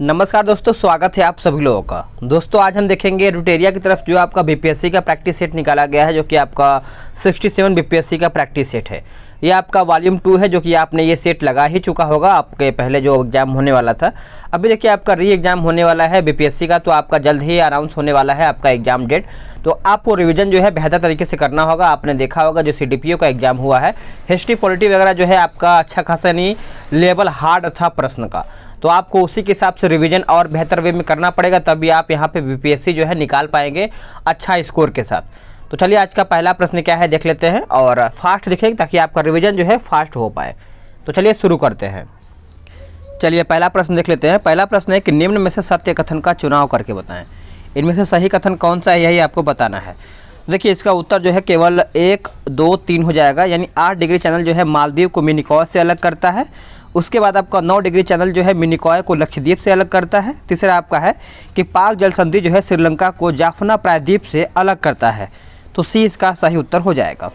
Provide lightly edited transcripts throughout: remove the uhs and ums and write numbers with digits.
नमस्कार दोस्तों, स्वागत है आप सभी लोगों का। दोस्तों आज हम देखेंगे रुटेरिया की तरफ जो आपका बीपीएससी का प्रैक्टिस सेट निकाला गया है, जो कि आपका 67 बीपीएससी का प्रैक्टिस सेट है। ये आपका वॉल्यूम 2 है, जो कि आपने ये सेट लगा ही चुका होगा आपके पहले जो एग्जाम होने वाला था। अभी देखिए आपका री एग्जाम होने वाला है बीपीएससी का, तो आपका जल्द ही अनाउंस होने वाला है आपका एग्जाम डेट। तो आपको रिवीजन जो है बेहतर तरीके से करना होगा। आपने देखा होगा जो सीडीपीओ का एग्जाम हुआ है, हिस्ट्री पॉलिटी वगैरह जो है आपका अच्छा खासा नहीं लेवल हार्ड था प्रश्न का, तो आपको उसी के हिसाब से रिवीजन और बेहतर वे में करना पड़ेगा, तभी आप यहाँ पे बीपीएससी जो है निकाल पाएंगे अच्छा स्कोर के साथ। तो चलिए आज का पहला प्रश्न क्या है देख लेते हैं और फास्ट देखेंगे ताकि आपका रिवीजन जो है फास्ट हो पाए। तो चलिए शुरू करते हैं। चलिए पहला प्रश्न देख लेते हैं। पहला प्रश्न है कि निम्न में से सत्य कथन का चुनाव करके बताएं। इनमें से सही कथन कौन सा है, यही आपको बताना है। देखिए इसका उत्तर जो है केवल 1, 2, 3 हो जाएगा, यानी 8 डिग्री चैनल जो है मालदीव को मिनिकॉय से अलग करता है। उसके बाद आपका 9 डिग्री चैनल जो है मिनिकॉय को लक्षद्वीप से अलग करता है। तीसरा आपका है कि पाक जल संधि जो है श्रीलंका को जाफना प्रायद्वीप से अलग करता है। तो सी इसका सही उत्तर हो जाएगा।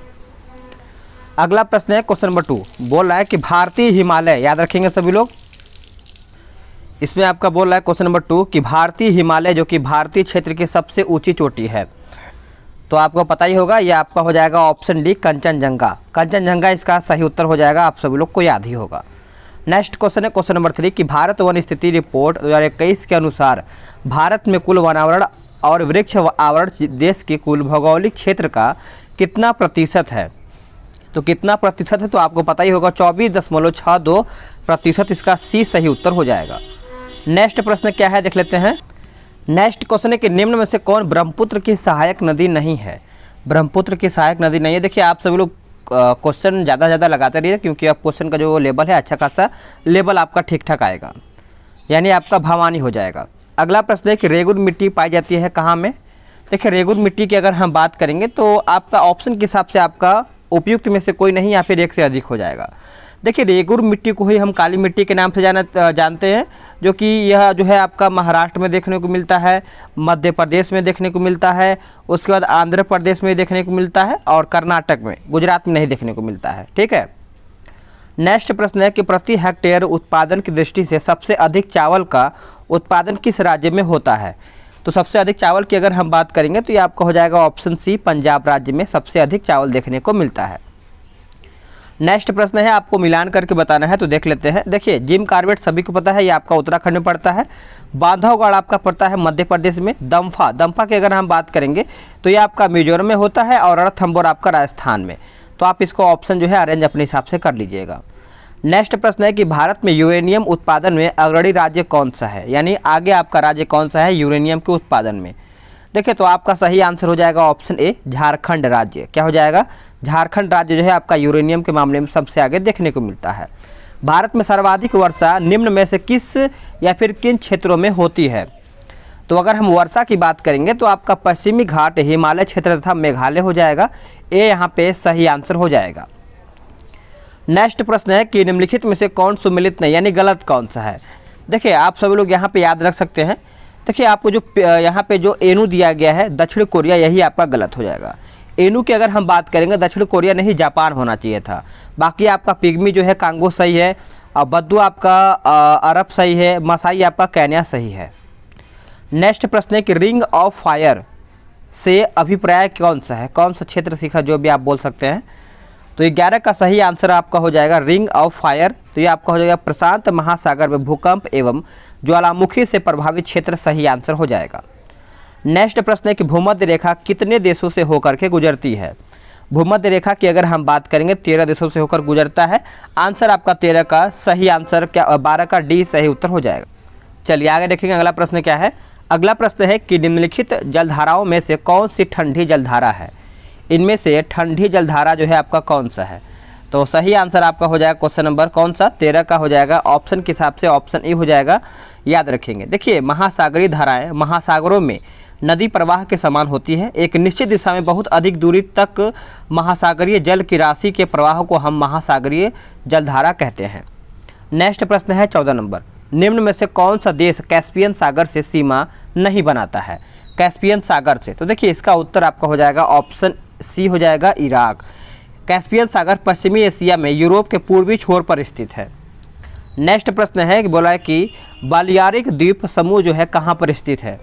अगला प्रश्न है क्वेश्चन नंबर 2, बोल रहा है कि भारतीय हिमालय, याद रखेंगे सभी लोग, इसमें आपका बोल रहा है क्वेश्चन नंबर 2 कि भारतीय हिमालय जो कि भारतीय क्षेत्र की सबसे ऊंची चोटी है। तो आपको पता ही होगा, यह आपका हो जाएगा ऑप्शन डी कंचनजंगा। कंचनजंगा इसका सही उत्तर हो जाएगा, आप सभी लोग को याद ही होगा। नेक्स्ट क्वेश्चन है क्वेश्चन नंबर 3 कि भारत वन स्थिति रिपोर्ट 2021 के अनुसार भारत में कुल वनावरण और वृक्ष आवरण देश के कुल भौगोलिक क्षेत्र का कितना प्रतिशत है। तो कितना प्रतिशत है तो आपको पता ही होगा, 24.62% इसका सी सही उत्तर हो जाएगा। नेक्स्ट प्रश्न क्या है देख लेते हैं। नेक्स्ट क्वेश्चन है कि निम्न में से कौन ब्रह्मपुत्र की सहायक नदी नहीं है। ब्रह्मपुत्र की सहायक नदी नहीं है। देखिए आप सभी लोग क्वेश्चन ज़्यादा लगाते रहिए, क्योंकि अब क्वेश्चन का जो लेवल है अच्छा खासा लेवल आपका ठीक ठाक आएगा, यानी आपका भवानी हो जाएगा। अगला प्रश्न है कि रेगुर मिट्टी पाई जाती है कहाँ में। देखिए रेगुर मिट्टी की अगर हम बात करेंगे तो आपका ऑप्शन के हिसाब से आपका उपयुक्त में से कोई नहीं या फिर एक से अधिक हो जाएगा। देखिए रेगुर मिट्टी को ही हम काली मिट्टी के नाम से जानते हैं, जो कि यह जो है आपका महाराष्ट्र में देखने को मिलता है, मध्य प्रदेश में देखने को मिलता है, उसके बाद आंध्र प्रदेश में देखने को मिलता है और कर्नाटक में, गुजरात में नहीं देखने को मिलता है। ठीक है। नेक्स्ट प्रश्न है कि प्रति हेक्टेयर उत्पादन की दृष्टि से सबसे अधिक चावल का उत्पादन किस राज्य में होता है। तो सबसे अधिक चावल की अगर हम बात करेंगे तो ये आपका हो जाएगा ऑप्शन सी, पंजाब राज्य में सबसे अधिक चावल देखने को मिलता है। नेक्स्ट प्रश्न है आपको मिलान करके बताना है, तो देख लेते हैं। देखिए जिम कार्बेट सभी को पता है, ये आपका उत्तराखंड में पड़ता है। बांधवगढ़ आपका पड़ता है मध्य प्रदेश में। दम्फा की अगर हम बात करेंगे तो ये आपका मिजोरम में होता है और रणथंभौर आपका राजस्थान में। तो आप इसको ऑप्शन जो है अरेंज अपने हिसाब से कर लीजिएगा। नेक्स्ट प्रश्न है कि भारत में यूरेनियम उत्पादन में अग्रणी राज्य कौन सा है, यानी आगे आपका राज्य कौन सा है यूरेनियम के उत्पादन में। देखिए तो आपका सही आंसर हो जाएगा ऑप्शन ए, झारखंड राज्य। क्या हो जाएगा, झारखंड राज्य जो है आपका यूरेनियम के मामले में सबसे आगे देखने को मिलता है। भारत में सर्वाधिक वर्षा निम्न में से किस या फिर किन क्षेत्रों में होती है। तो अगर हम वर्षा की बात करेंगे तो आपका पश्चिमी घाट, हिमालय क्षेत्र तथा मेघालय हो जाएगा। ए यहाँ पे सही आंसर हो जाएगा। नेक्स्ट प्रश्न है कि निम्नलिखित में से कौन सुमेलित नहीं, यानी गलत कौन सा है। देखिए आप सभी लोग यहाँ पे याद रख सकते हैं। देखिए आपको जो यहाँ पे जो एनु दिया गया है दक्षिण कोरिया, यही आपका गलत हो जाएगा। एनु की अगर हम बात करेंगे दक्षिण कोरिया नहीं जापान होना चाहिए था। बाकी आपका पिग्मी जो है कांगो सही है, और बद्दू आपका अरब सही है, मसाई आपका केन्या सही है। नेक्स्ट प्रश्न है कि रिंग ऑफ फायर से अभिप्राय कौन सा है, कौन सा क्षेत्र सीखा, जो भी आप बोल सकते हैं। तो 11 का सही आंसर आपका हो जाएगा रिंग ऑफ फायर। तो ये आपका हो जाएगा प्रशांत महासागर में भूकंप एवं ज्वालामुखी से प्रभावित क्षेत्र, सही आंसर हो जाएगा। नेक्स्ट प्रश्न है कि भूमध्य रेखा कितने देशों से होकर के गुजरती है। भूमध्य रेखा की अगर हम बात करेंगे 13 देशों से होकर गुजरता है। आंसर आपका 13 का सही आंसर क्या, 12 का डी सही उत्तर हो जाएगा। चलिए आगे देखेंगे अगला प्रश्न क्या है। अगला प्रश्न है कि निम्नलिखित जलधाराओं में से कौन सी ठंडी जलधारा है। इनमें से ठंडी जलधारा जो है आपका कौन सा है। तो सही आंसर आपका हो जाएगा क्वेश्चन नंबर कौन सा, 13 का हो जाएगा। ऑप्शन के हिसाब से ऑप्शन ए हो जाएगा, याद रखेंगे। देखिए महासागरीय धाराएं महासागरों में नदी प्रवाह के समान होती है। एक निश्चित दिशा में बहुत अधिक दूरी तक महासागरीय जल की राशि के प्रवाह को हम महासागरीय जलधारा कहते हैं। नेक्स्ट प्रश्न है 14 नंबर, निम्न में से कौन सा देश कैस्पियन सागर से सीमा नहीं बनाता है। कैस्पियन सागर से, तो देखिए इसका उत्तर आपका हो जाएगा ऑप्शन सी हो जाएगा, इराक। कैस्पियन सागर पश्चिमी एशिया में यूरोप के पूर्वी छोर पर स्थित है। नेक्स्ट प्रश्न है कि बोला है कि बालियारिक द्वीप समूह जो है कहाँ पर स्थित है।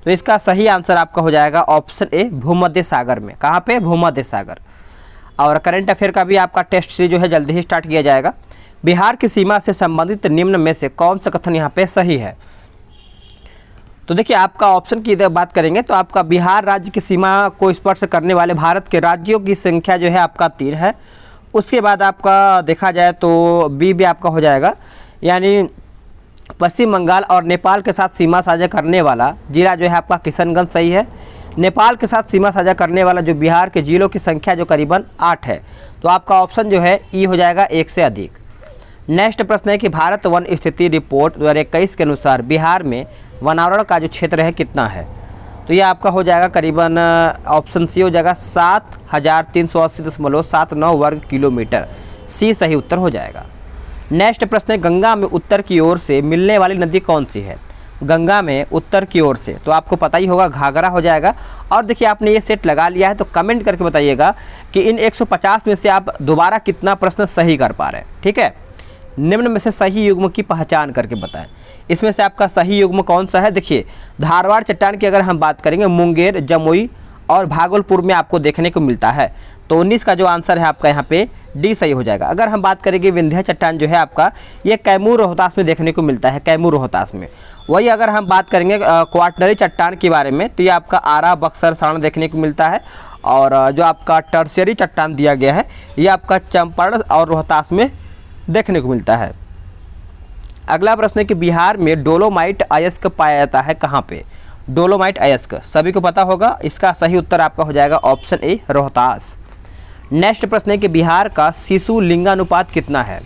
तो इसका सही आंसर आपका हो जाएगा ऑप्शन ए, भूमध्य सागर में। कहाँ पे? भूमध्य सागर। और करंट अफेयर का भी आपका टेस्ट सीरीज जो है जल्दी ही स्टार्ट किया जाएगा। बिहार की सीमा से संबंधित निम्न में से कौन सा कथन यहाँ पे सही है। तो देखिए आपका ऑप्शन की बात करेंगे तो आपका बिहार राज्य की सीमा को स्पर्श करने वाले भारत के राज्यों की संख्या जो है आपका 3 है। उसके बाद आपका देखा जाए तो बी भी आपका हो जाएगा, यानी पश्चिम बंगाल और नेपाल के साथ सीमा साझा करने वाला जिला जो है आपका किशनगंज सही है। नेपाल के साथ सीमा साझा करने वाला जो बिहार के जिलों की संख्या जो करीबन 8 है। तो आपका ऑप्शन जो है ई हो जाएगा, 1 से अधिक। नेक्स्ट प्रश्न है कि भारत वन स्थिति रिपोर्ट 2021 के अनुसार बिहार में वनावरण का जो क्षेत्र है कितना है। तो ये आपका हो जाएगा करीबन ऑप्शन सी हो जाएगा 7380.79 वर्ग किलोमीटर। सी सही उत्तर हो जाएगा। नेक्स्ट प्रश्न है गंगा में उत्तर की ओर से मिलने वाली नदी कौन सी है। गंगा में उत्तर की ओर से तो आपको पता ही होगा घाघरा हो जाएगा। और देखिए आपने ये सेट लगा लिया है तो कमेंट करके बताइएगा कि इन 150 में से आप दोबारा कितना प्रश्न सही कर पा रहे हैं। ठीक है, निम्न में से सही युग्म की पहचान करके बताएं। इसमें से आपका सही युग्म कौन सा है। देखिए धारवाड़ चट्टान की अगर हम बात करेंगे मुंगेर, जमुई और भागलपुर में आपको देखने को मिलता है। तो 19 का जो आंसर है आपका यहाँ पे डी सही हो जाएगा। अगर हम बात करेंगे विंध्य चट्टान जो है आपका ये कैमूर रोहतास में देखने को मिलता है, कैमूर रोहतास में। वही अगर हम बात करेंगे क्वाटनरी चट्टान के बारे में तो ये आपका आरा, बक्सर, सारण देखने को मिलता है। और जो आपका टर्शियरी चट्टान दिया गया है ये आपका चंपारण और रोहतास में देखने को मिलता है। अगला प्रश्न है कि बिहार में डोलोमाइट अयस्क पाया जाता है कहाँ पे। डोलोमाइट अयस्क सभी को पता होगा, इसका सही उत्तर आपका हो जाएगा ऑप्शन ए, रोहतास। नेक्स्ट प्रश्न है कि बिहार का शिशु लिंगानुपात कितना है।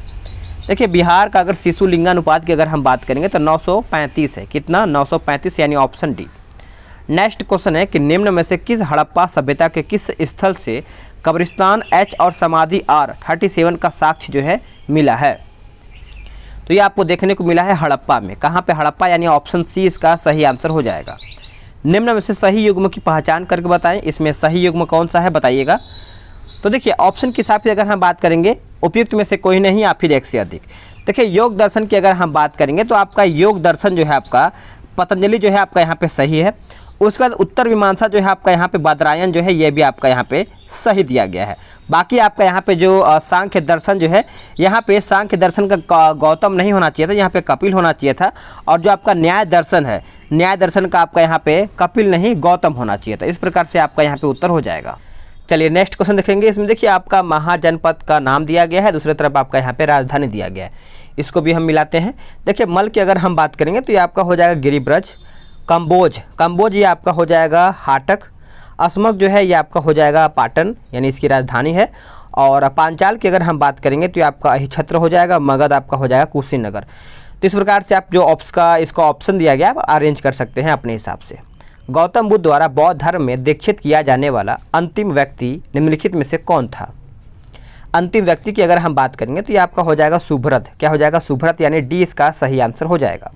देखिए बिहार का अगर शिशु लिंगानुपात की अगर हम बात करेंगे तो 935 है। कितना? 935, यानी ऑप्शन डी। नेक्स्ट क्वेश्चन है कि निम्न में से किस हड़प्पा सभ्यता के किस स्थल से कब्रिस्तान एच और समाधि आर 37 का साक्ष्य जो है मिला है। तो ये आपको देखने को मिला है हड़प्पा में। कहाँ पे? हड़प्पा, यानी ऑप्शन सी इसका सही आंसर हो जाएगा। निम्न में से सही युग्म की पहचान करके बताएं। इसमें सही युग्म कौन सा है बताइएगा। तो देखिए ऑप्शन के हिसाब से अगर हम बात करेंगे उपयुक्त में से कोई नहीं या फिर 1 से अधिक। देखिए योग दर्शन की अगर हम बात करेंगे तो आपका योग दर्शन जो है आपका पतंजलि जो है आपका यहाँ पे सही है। उसके बाद उत्तर मीमांसा जो है आपका यहाँ पे बादरायन जो है ये भी आपका यहाँ पे सही दिया गया है। बाकी आपका यहाँ पे जो सांख्य दर्शन जो है यहाँ पे सांख्य दर्शन का गौतम नहीं होना चाहिए था, यहाँ पे कपिल होना चाहिए था। और जो आपका न्याय दर्शन है, न्याय दर्शन का आपका यहाँ पे कपिल नहीं गौतम होना चाहिए था। इस प्रकार से आपका यहाँ पे उत्तर हो जाएगा। चलिए नेक्स्ट क्वेश्चन देखेंगे। इसमें देखिए आपका महाजनपद का नाम दिया गया है, दूसरी तरफ आपका यहाँ पे राजधानी दिया गया है। इसको भी हम मिलाते हैं। देखिए मल की अगर हम बात करेंगे तो ये आपका हो जाएगा गिरिब्रज। कंबोज ये आपका हो जाएगा हाटक। असमक जो है ये आपका हो जाएगा पाटन, यानी इसकी राजधानी है। और पांचाल की अगर हम बात करेंगे तो ये आपका अहिछत्र हो जाएगा। मगध आपका हो जाएगा कुशीनगर। तो इस प्रकार से आप जो इसका ऑप्शन दिया गया आप अरेंज कर सकते हैं अपने हिसाब से। गौतम बुद्ध द्वारा बौद्ध धर्म में दीक्षित किया जाने वाला अंतिम व्यक्ति निम्नलिखित में से कौन था। अंतिम व्यक्ति की अगर हम बात करेंगे तो ये आपका हो जाएगा सुभ्रत। क्या हो जाएगा? सुभ्रत, यानी डी इसका सही आंसर हो जाएगा।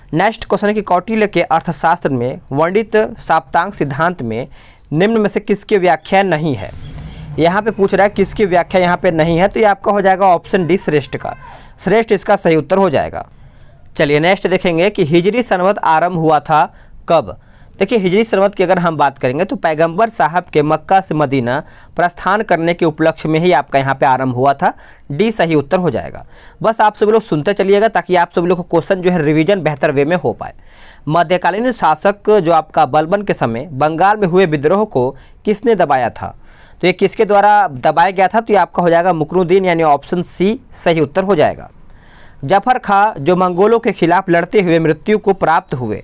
नेक्स्ट क्वेश्चन है कि कौटिल्य के अर्थशास्त्र में वर्णित साप्तांग सिद्धांत में निम्न में से किसकी व्याख्या नहीं है। यहाँ पे पूछ रहा है किसकी व्याख्या यहाँ पे नहीं है। तो ये आपका हो जाएगा ऑप्शन डी, श्रेष्ठ का। श्रेष्ठ इसका सही उत्तर हो जाएगा। चलिए नेक्स्ट देखेंगे कि हिजरी संवत आरंभ हुआ था कब। देखिए हिजरी संवत की अगर हम बात करेंगे तो पैगंबर साहब के मक्का से मदीना प्रस्थान करने के उपलक्ष्य में ही आपका यहाँ पे आरंभ हुआ था। डी सही उत्तर हो जाएगा। बस आप सभी लोग सुनते चलिएगा ताकि आप सभी लोग को क्वेश्चन जो है रिवीजन बेहतर वे में हो पाए। मध्यकालीन शासक जो आपका बलबन के समय बंगाल में हुए विद्रोह को किसने दबाया था। तो ये किसके द्वारा दबाया गया था। तो ये आपका हो जाएगा मुकरुद्दीन, यानी ऑप्शन सी सही उत्तर हो जाएगा। जफर खां जो मंगोलों के खिलाफ लड़ते हुए मृत्यु को प्राप्त हुए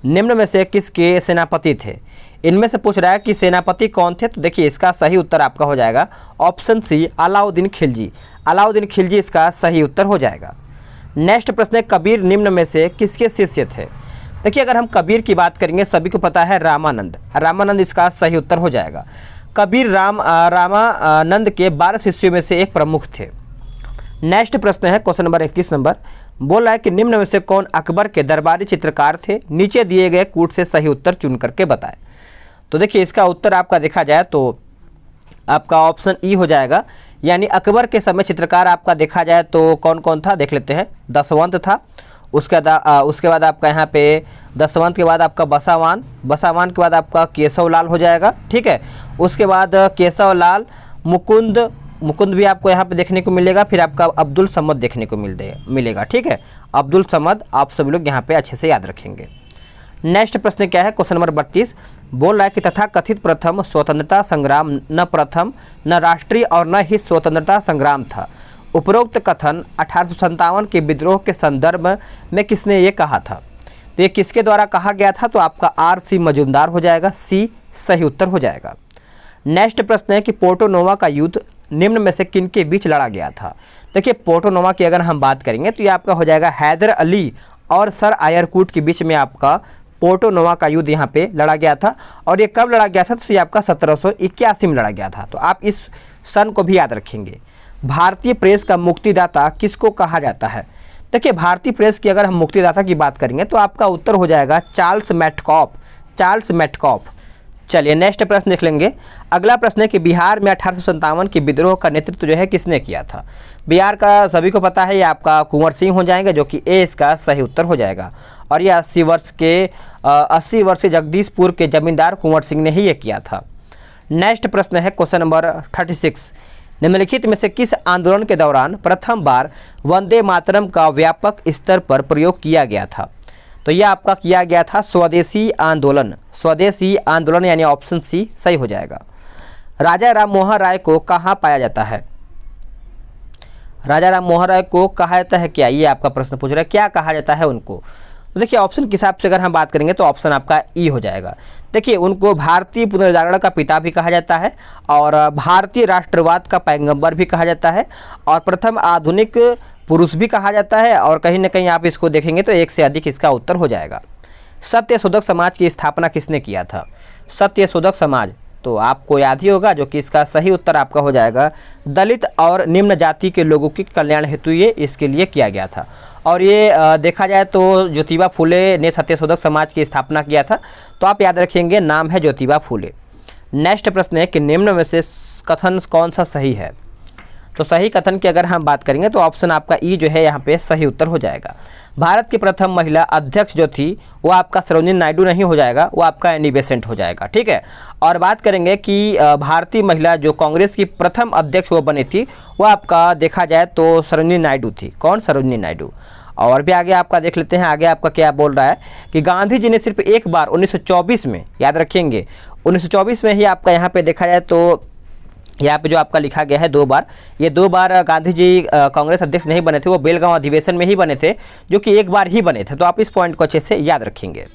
निम्न में से किसके सेनापति थे। इनमें से पूछ रहा है कि सेनापति कौन थे। तो देखिए इसका सही उत्तर आपका हो जाएगा ऑप्शन सी, अलाउद्दीन खिलजी। अलाउद्दीन खिलजी इसका सही उत्तर हो जाएगा। नेक्स्ट प्रश्न है कबीर निम्न में से किसके शिष्य थे। देखिए अगर हम कबीर की बात करेंगे सभी को पता है रामानंद। रामानंद इसका सही उत्तर हो जाएगा। कबीर रामानंद के 12 शिष्यों में से एक प्रमुख थे। नेक्स्ट प्रश्न है क्वेश्चन नंबर 31 नंबर बोल रहा है कि निम्न में से कौन अकबर के दरबारी चित्रकार थे। नीचे दिए गए कूट से सही उत्तर चुन करके बताएं। तो देखिए इसका उत्तर आपका देखा जाए तो आपका ऑप्शन ई हो जाएगा, यानी अकबर के समय चित्रकार आपका देखा जाए तो कौन कौन था, देख लेते हैं। दसवंत था, उसके बाद आपका यहाँ पे दसवंत के बाद आपका बसावान, बसावान के बाद आपका केशव लाल हो जाएगा, ठीक है। उसके बाद केशव लाल, मुकुंद, मुकुंद भी आपको यहाँ पे देखने को मिलेगा। फिर आपका अब्दुल समद देखने को मिलेगा, ठीक है। अब्दुल समद आप सभी लोग यहाँ पे अच्छे से याद रखेंगे। नेक्स्ट प्रश्न क्या है, क्वेश्चन नंबर 32 बोल रहा है कि तथा कथित प्रथम स्वतंत्रता संग्राम न प्रथम न राष्ट्रीय और न ही स्वतंत्रता संग्राम था। उपरोक्त कथन 1857 के विद्रोह के संदर्भ में किसने ये कहा था? तो ये किसके द्वारा कहा गया था? तो आपका R.C. मजूमदार हो जाएगा, सी सही उत्तर हो जाएगा। नेक्स्ट प्रश्न है कि पोर्टो नोवा का युद्ध निम्न में से किन के बीच लड़ा गया था? देखिए पोर्टो नोवा की अगर हम बात करेंगे तो ये आपका हो जाएगा हैदर अली और सर आयरकूट के बीच में आपका पोर्टो नोवा का युद्ध यहाँ पे लड़ा गया था। और ये कब लड़ा गया था? तो ये आपका 1781 में लड़ा गया था। तो आप इस सन को भी याद रखेंगे। भारतीय प्रेस का मुक्तिदाता किसको कहा जाता है? देखिए भारतीय प्रेस की अगर हम मुक्तिदाता की बात करेंगे तो आपका उत्तर हो जाएगा चार्ल्स मैटकॉफ, चार्ल्स मैटकॉफ। चलिए नेक्स्ट प्रश्न देख लेंगे। अगला प्रश्न है कि बिहार में 1857 के विद्रोह का नेतृत्व जो है किसने किया था? बिहार का सभी को पता है, ये आपका कुंवर सिंह हो जाएंगे, जो कि ए इसका सही उत्तर हो जाएगा। और ये 80 वर्षीय जगदीशपुर के जमींदार कुंवर सिंह ने ही ये किया था। नेक्स्ट प्रश्न है क्वेश्चन नंबर 36 निम्नलिखित में से किस आंदोलन के दौरान प्रथम बार वंदे मातरम का व्यापक स्तर पर प्रयोग किया गया था? तो यह आपका किया गया था स्वदेशी आंदोलन, स्वदेशी आंदोलन यानी ऑप्शन सी सही हो जाएगा। राजा राम मोहन राय को कहाँ पाया जाता है? राजा राम मोहन राय को कहा जाता है क्या? ये आपका प्रश्न पूछ रहा है, क्या कहा जाता है उनको? तो देखिए ऑप्शन के हिसाब से अगर हम बात करेंगे तो ऑप्शन आपका ई हो जाएगा। देखिए उनको भारतीय पुनर्जागरण का पिता भी कहा जाता है और भारतीय राष्ट्रवाद का पैगंबर भी कहा जाता है और प्रथम आधुनिक पुरुष भी कहा जाता है। और कहीं ना कहीं आप इसको देखेंगे तो एक से अधिक इसका उत्तर हो जाएगा। सत्यशोधक समाज की स्थापना किसने किया था? सत्यशोधक समाज तो आपको याद ही होगा, जो कि इसका सही उत्तर आपका हो जाएगा दलित और निम्न जाति के लोगों के कल्याण हेतु ये इसके लिए किया गया था। और ये देखा जाए तो ज्योतिबा फूले ने सत्यशोधक समाज की स्थापना किया था। तो आप याद रखेंगे नाम है ज्योतिबा फूले। नेक्स्ट प्रश्न है कि निम्न में से कथन कौन सा सही है? तो सही कथन की अगर हम बात करेंगे तो ऑप्शन आपका ई जो है यहाँ पे सही उत्तर हो जाएगा। भारत की प्रथम महिला अध्यक्ष जो थी वो आपका सरोजिनी नायडू नहीं हो जाएगा, वो आपका एनी बेसेंट हो जाएगा, ठीक है। और बात करेंगे कि भारतीय महिला जो कांग्रेस की प्रथम अध्यक्ष वो बनी थी वो आपका देखा जाए तो सरोजिनी नायडू थी। कौन? सरोजिनी नायडू। और भी आगे आपका देख लेते हैं, आगे आपका क्या बोल रहा है कि गांधी जी ने सिर्फ एक बार 1924 में, याद रखेंगे 1924 में ही आपका यहाँ पे देखा जाए तो यहाँ पे जो आपका लिखा गया है 2 बार, ये 2 बार गांधी जी कांग्रेस अध्यक्ष नहीं बने थे, वो बेलगांव अधिवेशन में ही बने थे, जो कि एक बार ही बने थे। तो आप इस पॉइंट को अच्छे से याद रखेंगे।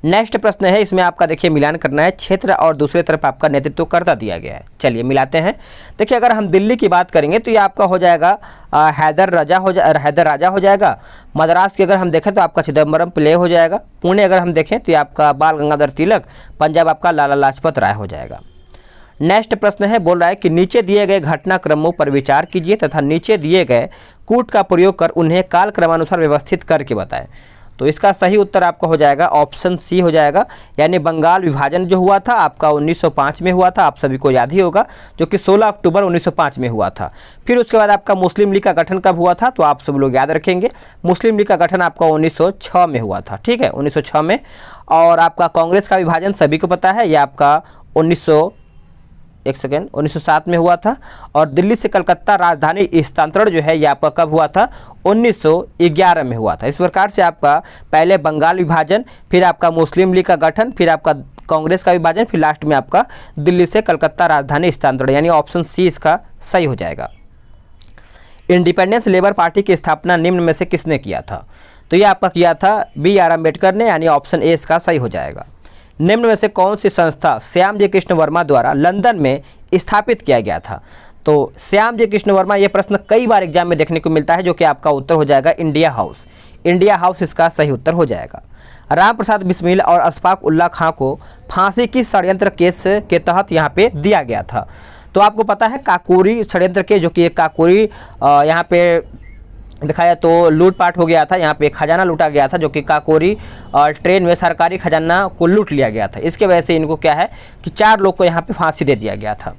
नेक्स्ट प्रश्न है, इसमें आपका देखिए मिलान करना है, क्षेत्र और दूसरे तरफ आपका नेतृत्व करता दिया गया है। चलिए मिलाते हैं। देखिए अगर हम दिल्ली की बात करेंगे तो ये आपका हो जाएगा हैदर राजा हो जाएगा। मद्रास की अगर हम देखें तो आपका चिदम्बरम पिल्ले हो जाएगा। पुणे अगर हम देखें तो ये आपका बाल गंगाधर तिलक। पंजाब आपका लाला लाजपत राय हो जाएगा। नेक्स्ट प्रश्न है, बोल रहा है कि नीचे दिए गए घटनाक्रमों पर विचार कीजिए तथा नीचे दिए गए कूट का प्रयोग कर उन्हें काल क्रमानुसार व्यवस्थित करके बताएं। तो इसका सही उत्तर आपका हो जाएगा ऑप्शन सी हो जाएगा, यानी बंगाल विभाजन जो हुआ था आपका 1905 में हुआ था, आप सभी को याद ही होगा, जो कि 16 अक्टूबर 1905 में हुआ था। फिर उसके बाद आपका मुस्लिम लीग का गठन कब हुआ था? तो आप सब लोग याद रखेंगे मुस्लिम लीग का गठन आपका 1906 में हुआ था, ठीक है, 1906 में। और आपका कांग्रेस का विभाजन सभी को पता है, यह आपका 1907 में हुआ था। और दिल्ली से कलकत्ता राजधानी स्थानांतरण जो है ये आपका कब हुआ था? 1911 में हुआ था। इस प्रकार से आपका पहले बंगाल विभाजन, फिर आपका मुस्लिम लीग का गठन, फिर आपका कांग्रेस का विभाजन, फिर लास्ट में आपका दिल्ली से कलकत्ता राजधानी स्थानांतरण, यानी ऑप्शन सी इसका सही हो जाएगा। इंडिपेंडेंस लेबर पार्टी की स्थापना निम्न में से किसने किया था? तो ये आपका किया था B.R. अम्बेडकर ने, यानी ऑप्शन ए इसका सही हो जाएगा। निम्न में से कौन सी संस्था श्याम जी कृष्ण वर्मा द्वारा लंदन में स्थापित किया गया था? तो श्याम जी कृष्ण वर्मा, ये प्रश्न कई बार एग्जाम में देखने को मिलता है, जो कि आपका उत्तर हो जाएगा इंडिया हाउस। इंडिया हाउस इसका सही उत्तर हो जाएगा। राम प्रसाद बिस्मिल और अशफाक उल्लाह खां को फांसी की षड्यंत्र केस के तहत यहाँ पे दिया गया था। तो आपको पता है काकोरी षड्यंत्र के, जो कि एक काकोरी यहाँ पे दिखाया तो लूटपाट हो गया था, यहाँ पे खजाना लूटा गया था, जो कि काकोरी ट्रेन में सरकारी खजाना को लूट लिया गया था। इसके वजह से इनको क्या है कि 4 लोग को यहाँ पे फांसी दे दिया गया था।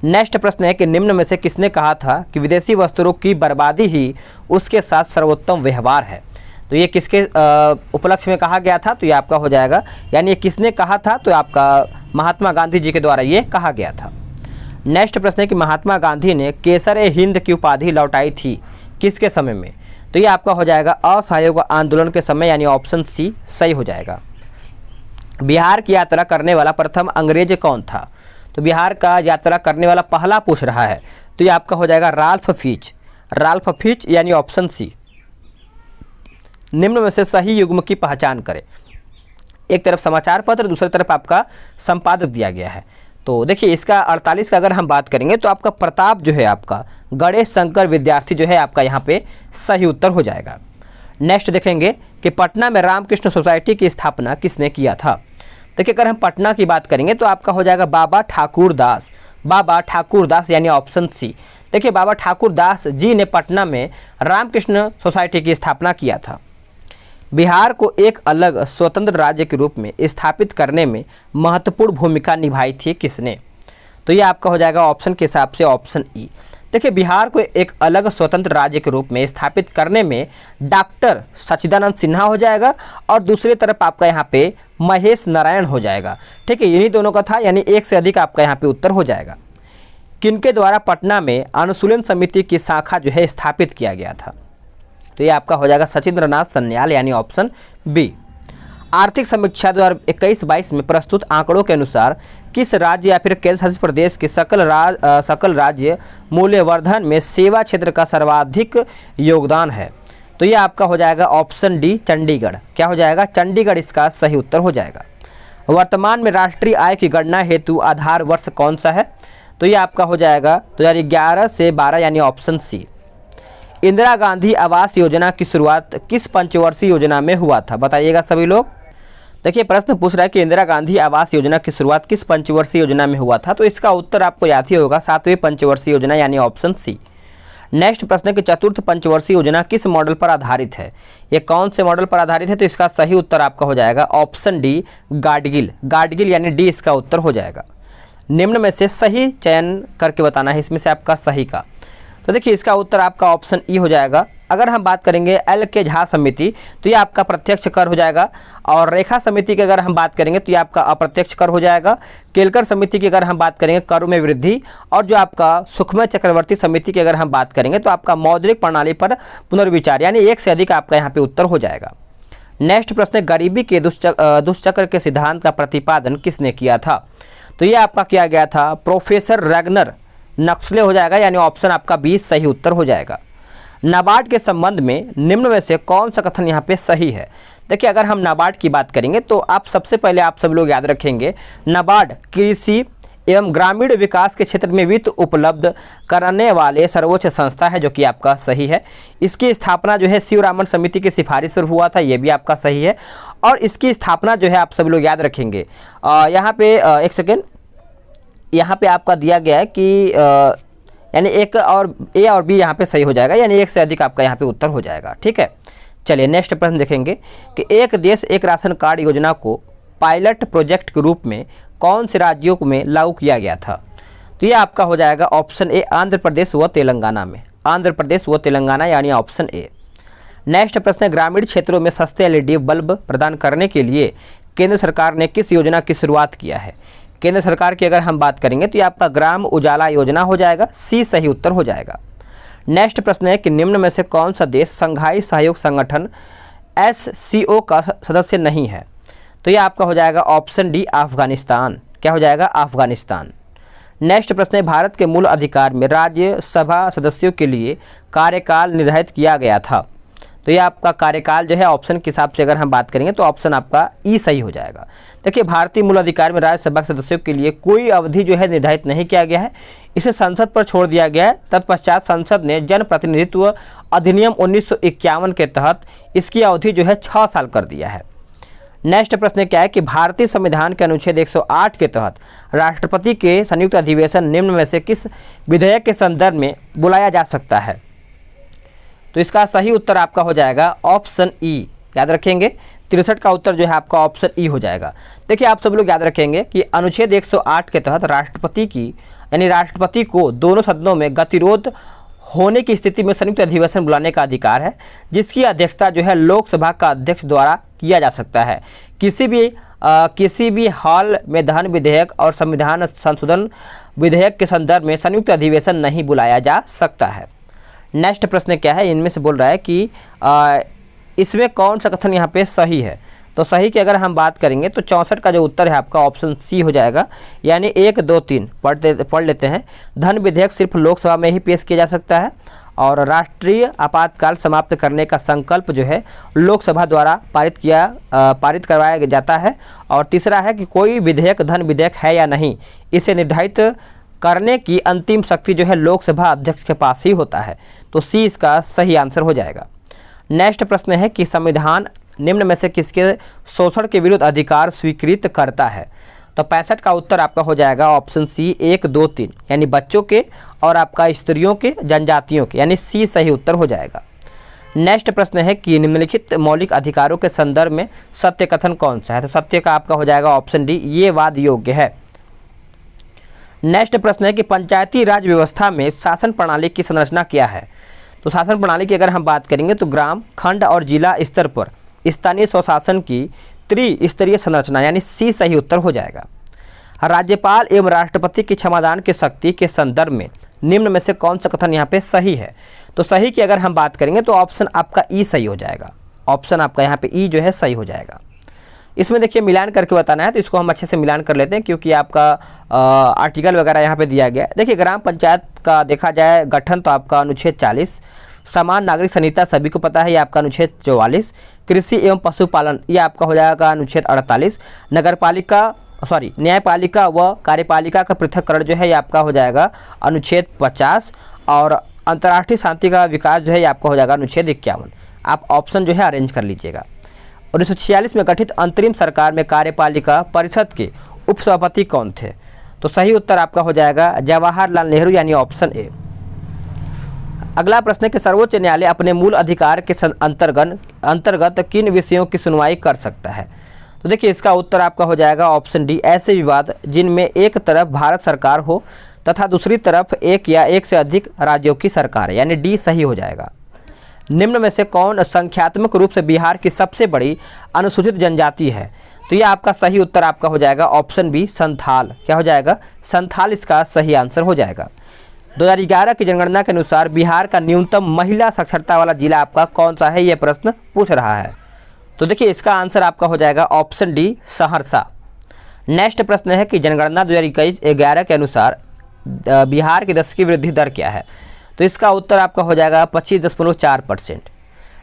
नेक्स्ट प्रश्न है कि निम्न में से किसने कहा था कि विदेशी वस्तुओं की बर्बादी ही उसके साथ सर्वोत्तम व्यवहार है। तो ये किसके उपलक्ष्य में कहा गया था, तो ये आपका हो जाएगा, यानी ये किसने कहा था, तो आपका महात्मा गांधी जी के द्वारा ये कहा गया था। नेक्स्ट प्रश्न है कि महात्मा गांधी ने केसर-ए-हिंद की उपाधि लौटाई थी किसके समय में, तो ये आपका हो जाएगा असहयोग आंदोलन के समय, यानी ऑप्शन सी सही हो जाएगा। बिहार की यात्रा करने वाला प्रथम अंग्रेज कौन था, तो बिहार का यात्रा करने वाला पहला पूछ रहा है, तो ये आपका हो जाएगा राल्फ फीच। राल्फ फीच यानी ऑप्शन सी। निम्न में से सही युग्म की पहचान करें। एक तरफ समाचार पत्र, दूसरी तरफ आपका संपादक दिया गया है। तो देखिए इसका 48 का अगर हम बात करेंगे तो आपका प्रताप जो है आपका गणेश शंकर विद्यार्थी जो है आपका यहाँ पे सही उत्तर हो जाएगा। नेक्स्ट देखेंगे कि पटना में रामकृष्ण सोसाइटी की स्थापना किसने किया था। देखिए अगर हम पटना की बात करेंगे तो आपका हो जाएगा बाबा ठाकुर दास। बाबा ठाकुर दास यानी ऑप्शन सी। देखिए बाबा ठाकुर दास जी ने पटना में रामकृष्ण सोसाइटी की स्थापना किया था। बिहार को एक अलग स्वतंत्र राज्य के रूप में स्थापित करने में महत्वपूर्ण भूमिका निभाई थी किसने, तो ये आपका हो जाएगा ऑप्शन के हिसाब से ऑप्शन ई। देखिए बिहार को एक अलग स्वतंत्र राज्य के रूप में स्थापित करने में डॉक्टर सच्चिदानंद सिन्हा हो जाएगा और दूसरी तरफ आपका यहाँ पे महेश नारायण हो जाएगा। ठीक है, इन्हीं दोनों का था, यानी एक से अधिक आपका यहाँ पे उत्तर हो जाएगा। किनके द्वारा पटना में अनुशीलन समिति की शाखा जो है स्थापित किया गया था, तो ये आपका हो जाएगा सचिंद्रनाथ सन्याल यानी ऑप्शन बी। आर्थिक समीक्षा 2021-22 में प्रस्तुत आंकड़ों के अनुसार किस राज्य या फिर केंद्र शासित प्रदेश के सकल राज्य मूल्यवर्धन में सेवा क्षेत्र का सर्वाधिक योगदान है, तो ये आपका हो जाएगा ऑप्शन डी चंडीगढ़। क्या हो जाएगा, चंडीगढ़ इसका सही उत्तर हो जाएगा। वर्तमान में राष्ट्रीय आय की गणना हेतु आधार वर्ष कौन सा है, तो ये आपका हो जाएगा 2011 से 12 यानी ऑप्शन सी। इंदिरा गांधी आवास योजना की शुरुआत किस पंचवर्षीय योजना में हुआ था, बताइएगा सभी लोग। देखिए प्रश्न पूछ रहा है कि इंदिरा गांधी आवास योजना की शुरुआत किस पंचवर्षीय योजना में हुआ था, तो इसका उत्तर आपको याद ही होगा 7वीं पंचवर्षीय योजना यानी ऑप्शन सी। नेक्स्ट प्रश्न की चतुर्थ पंचवर्षीय योजना किस मॉडल पर आधारित है, ये कौन से मॉडल पर आधारित है, तो इसका सही उत्तर आपका हो जाएगा ऑप्शन डी गाडगिल। गाडगिल यानी डी इसका उत्तर हो जाएगा। निम्न में से सही चयन करके बताना है इसमें से आपका सही का, तो देखिए इसका उत्तर आपका ऑप्शन ई हो जाएगा। अगर हम बात करेंगे एल के झा समिति तो ये आपका प्रत्यक्ष कर हो जाएगा, और रेखा समिति की अगर हम बात करेंगे तो ये आपका अप्रत्यक्ष कर हो जाएगा। केलकर समिति की अगर हम बात करेंगे कर में वृद्धि, और जो आपका सुखमय चक्रवर्ती समिति की अगर हम बात करेंगे तो आपका मौद्रिक प्रणाली पर पुनर्विचार, यानी एक से अधिक आपका यहाँ पे उत्तर हो जाएगा। नेक्स्ट प्रश्न है गरीबी के दुष्चक्र के सिद्धांत का प्रतिपादन किसने किया था, तो ये आपका किया गया था प्रोफेसर रैगनर नक्सले हो जाएगा, यानी ऑप्शन आपका 20 सही उत्तर हो जाएगा। नाबार्ड के संबंध में निम्न में से कौन सा कथन यहाँ पे सही है। देखिए अगर हम नाबार्ड की बात करेंगे तो आप सबसे पहले आप सब लोग याद रखेंगे नाबार्ड कृषि एवं ग्रामीण विकास के क्षेत्र में वित्त उपलब्ध कराने वाले सर्वोच्च संस्था है, जो कि आपका सही है। इसकी स्थापना जो है शिवरामन समिति की सिफारिश पर हुआ था, ये भी आपका सही है। और इसकी स्थापना जो है आप सब लोग याद रखेंगे, यहाँ पे एक सेकेंड, यहाँ पे आपका दिया गया है कि यानी एक और ए और बी यहाँ पे सही हो जाएगा, यानी एक से अधिक आपका यहाँ पे उत्तर हो जाएगा। ठीक है, चलिए नेक्स्ट प्रश्न देखेंगे कि एक देश एक राशन कार्ड योजना को पायलट प्रोजेक्ट के रूप में कौन से राज्यों में लागू किया गया था, तो ये आपका हो जाएगा ऑप्शन ए आंध्र प्रदेश व तेलंगाना में। आंध्र प्रदेश व तेलंगाना यानी ऑप्शन ए। नेक्स्ट प्रश्न है ग्रामीण क्षेत्रों में सस्ते एलईडी बल्ब प्रदान करने के लिए केंद्र सरकार ने किस योजना की शुरुआत किया है। केंद्र सरकार की अगर हम बात करेंगे तो ये आपका ग्राम उजाला योजना हो जाएगा, सी सही उत्तर हो जाएगा। नेक्स्ट प्रश्न है कि निम्न में से कौन सा देश संघाई सहयोग संगठन SCO का सदस्य नहीं है, तो ये आपका हो जाएगा ऑप्शन डी अफगानिस्तान। क्या हो जाएगा, अफगानिस्तान। नेक्स्ट प्रश्न है भारत के मूल अधिकार में राज्यसभा सदस्यों के लिए कार्यकाल निर्धारित किया गया था, तो ये आपका कार्यकाल जो है ऑप्शन के हिसाब से अगर हम बात करेंगे तो ऑप्शन आपका ई सही हो जाएगा। देखिए भारतीय मूल अधिकार में राज्यसभा के सदस्यों के लिए कोई अवधि जो है निर्धारित नहीं किया गया है, इसे संसद पर छोड़ दिया गया है। तत्पश्चात संसद ने जन प्रतिनिधित्व अधिनियम 1951 के तहत इसकी अवधि जो है 6 साल कर दिया है। नेक्स्ट प्रश्न क्या है कि भारतीय संविधान के अनुच्छेद 108 के तहत राष्ट्रपति के संयुक्त अधिवेशन निम्न में से किस विधेयक के संदर्भ में बुलाया जा सकता है, तो इसका सही उत्तर आपका हो जाएगा ऑप्शन ई। याद रखेंगे 63 का उत्तर जो है आपका ऑप्शन ई हो जाएगा। देखिए आप सब लोग याद रखेंगे कि अनुच्छेद 108 के तहत राष्ट्रपति की यानी राष्ट्रपति को दोनों सदनों में गतिरोध होने की स्थिति में संयुक्त अधिवेशन बुलाने का अधिकार है, जिसकी अध्यक्षता जो है लोकसभा का अध्यक्ष द्वारा किया जा सकता है। किसी भी हॉल में धन विधेयक और संविधान संशोधन विधेयक के संदर्भ में संयुक्त अधिवेशन नहीं बुलाया जा सकता है। नेक्स्ट प्रश्न क्या है, इनमें से बोल रहा है कि इसमें कौन सा कथन यहाँ पे सही है। तो सही की अगर हम बात करेंगे तो 64 का जो उत्तर है आपका ऑप्शन सी हो जाएगा, यानी 1, 2, 3 पढ़ लेते हैं। धन विधेयक सिर्फ लोकसभा में ही पेश किया जा सकता है और राष्ट्रीय आपातकाल समाप्त करने का संकल्प जो है लोकसभा द्वारा पारित करवाया जाता है। और तीसरा है कि कोई विधेयक धन विधेयक है या नहीं, इसे निर्धारित करने की अंतिम शक्ति जो है लोकसभा अध्यक्ष के पास ही होता है। तो सी इसका सही आंसर हो जाएगा। नेक्स्ट प्रश्न है कि संविधान निम्न में से किसके शोषण के विरुद्ध अधिकार स्वीकृत करता है। तो 65 का उत्तर आपका हो जाएगा ऑप्शन सी 1, 2, 3, यानी बच्चों के और आपका स्त्रियों के, जनजातियों के, यानी सी सही उत्तर हो जाएगा। नेक्स्ट प्रश्न है कि निम्नलिखित मौलिक अधिकारों के संदर्भ में सत्य कथन कौन सा है। तो सत्य का आपका हो जाएगा ऑप्शन डी, ये वाद योग्य है। नेक्स्ट प्रश्न है कि पंचायती राज व्यवस्था में शासन प्रणाली की संरचना क्या है। तो शासन प्रणाली की अगर हम बात करेंगे तो ग्राम, खंड और जिला स्तर पर स्थानीय स्वशासन की त्रिस्तरीय संरचना, यानी सी सही उत्तर हो जाएगा। राज्यपाल एवं राष्ट्रपति की क्षमादान की शक्ति के संदर्भ में निम्न में से कौन सा कथन यहाँ पे सही है। तो सही की अगर हम बात करेंगे तो ऑप्शन आपका ई सही हो जाएगा। ऑप्शन आपका यहाँ पे ई जो है सही हो जाएगा। इसमें देखिए मिलान करके बताना है, तो इसको हम अच्छे से मिलान कर लेते हैं क्योंकि आपका आर्टिकल वगैरह यहाँ पे दिया गया है। देखिए ग्राम पंचायत का देखा जाए गठन तो आपका अनुच्छेद 40, समान नागरिक संहिता सभी को पता है, ये आपका अनुच्छेद 44, कृषि एवं पशुपालन ये आपका हो जाएगा अनुच्छेद 48, न्यायपालिका व कार्यपालिका का पृथककरण जो है ये आपका हो जाएगा अनुच्छेद 50, और अंतर्राष्ट्रीय शांति का विकास जो है ये आपका हो जाएगा अनुच्छेद 51। आप ऑप्शन जो है अरेंज कर लीजिएगा। 1946 में गठित अंतरिम सरकार में कार्यपालिका परिषद के उपसभापति कौन थे। तो सही उत्तर आपका हो जाएगा जवाहरलाल नेहरू, यानी ऑप्शन ए। अगला प्रश्न है कि सर्वोच्च न्यायालय अपने मूल अधिकार के अंतर्गत किन विषयों की सुनवाई कर सकता है। तो देखिए इसका उत्तर आपका हो जाएगा ऑप्शन डी, ऐसे विवाद जिनमें एक तरफ भारत सरकार हो तथा दूसरी तरफ एक या एक से अधिक राज्यों की सरकार है, यानी डी सही हो जाएगा। निम्न में से कौन संख्यात्मक रूप से बिहार की सबसे बड़ी अनुसूचित जनजाति है। तो ये आपका सही उत्तर आपका हो जाएगा ऑप्शन बी, संथाल। क्या हो जाएगा, संथाल इसका सही आंसर हो जाएगा। 2011 की जनगणना के अनुसार बिहार का न्यूनतम महिला साक्षरता वाला जिला आपका कौन सा है, ये प्रश्न पूछ रहा है। तो देखिए इसका आंसर आपका हो जाएगा ऑप्शन डी, सहरसा। नेक्स्ट प्रश्न है कि जनगणना 2011 के अनुसार बिहार की दशकीय वृद्धि दर क्या है। तो इसका उत्तर आपका हो जाएगा 25.4%।